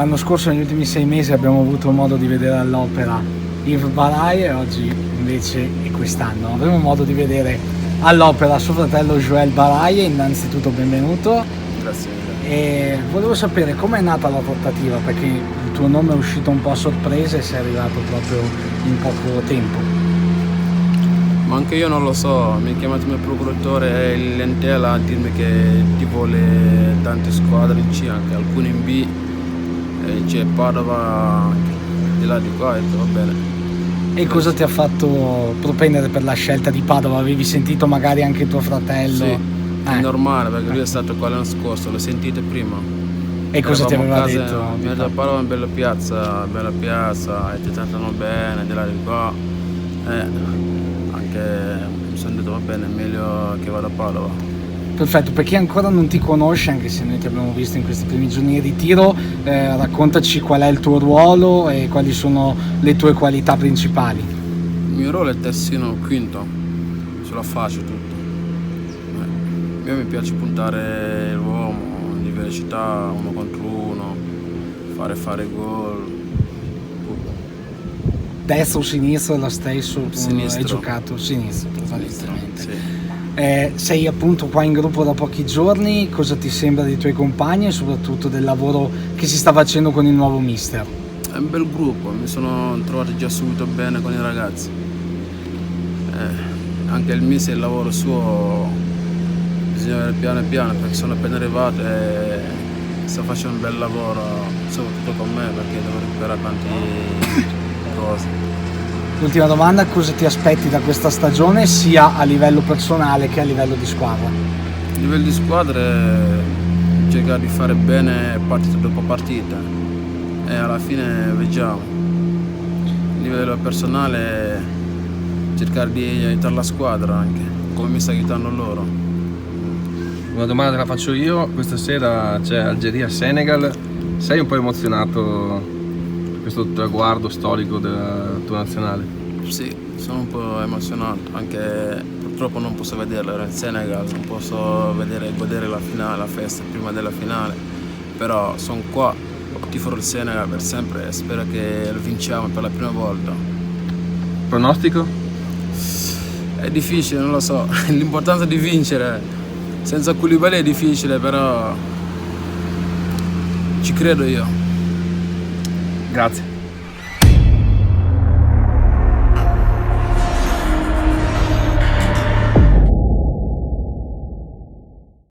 l'anno scorso, negli ultimi 6 mesi, abbiamo avuto modo di vedere all'opera Yves Barai e oggi invece è quest'anno. Avremo modo di vedere all'opera suo fratello Joël Barai. Innanzitutto benvenuto. Grazie mille. E volevo sapere com'è nata la trattativa, perché il tuo nome è uscito un po' a sorpresa e sei arrivato proprio in poco tempo. Ma anche io non lo so, mi ha chiamato il mio procuratore e il Lentela a dirmi che ti vuole tante squadre in C, anche alcune in B, e c'è Padova di là di qua, e ho detto va bene. E cosa ti ha fatto propendere per la scelta di Padova? Avevi sentito magari anche tuo fratello? Sì, è normale perché lui è stato qua l'anno scorso, l'ho sentito prima. E cosa ti aveva detto? Mi ha detto Padova è una bella piazza, e ti trattano bene, di là di qua. Anche mi sono detto va bene, è meglio che vada a Padova. Perfetto, per chi ancora non ti conosce, anche se noi ti abbiamo visto in questi primi giorni di ritiro, raccontaci qual è il tuo ruolo e quali sono le tue qualità principali. Il mio ruolo è terzino quinto, sulla fascia tutto. A me mi piace puntare l'uomo di velocità, 1 contro 1, fare gol. Destro o sinistro è lo stesso? Sinistro. Hai giocato sinistro, prevalentemente. Sì. Sei appunto qua in gruppo da pochi giorni, cosa ti sembra dei tuoi compagni e soprattutto del lavoro che si sta facendo con il nuovo mister? È un bel gruppo, mi sono trovato già subito bene con i ragazzi. Anche il mister, il lavoro suo, bisogna vedere piano piano perché sono appena arrivato e sto facendo un bel lavoro, soprattutto con me perché devo recuperare tante cose. L'ultima domanda, cosa ti aspetti da questa stagione sia a livello personale che a livello di squadra? A livello di squadre cercare di fare bene partita dopo partita e alla fine vediamo. A livello personale cercare di aiutare la squadra anche, come mi sta aiutando loro. Una domanda te la faccio io, questa sera c'è Algeria-Senegal, sei un po' emozionato per questo traguardo storico della tua nazionale? Sì, sono un po' emozionato, anche purtroppo non posso vederla, ero in Senegal, non posso godere la finale, la festa prima della finale, però sono qua, tifo il Senegal per sempre e spero che lo vinciamo per la prima volta. Pronostico? È difficile, non lo so, l'importanza è di vincere, senza Koulibaly è difficile, però ci credo io. Grazie.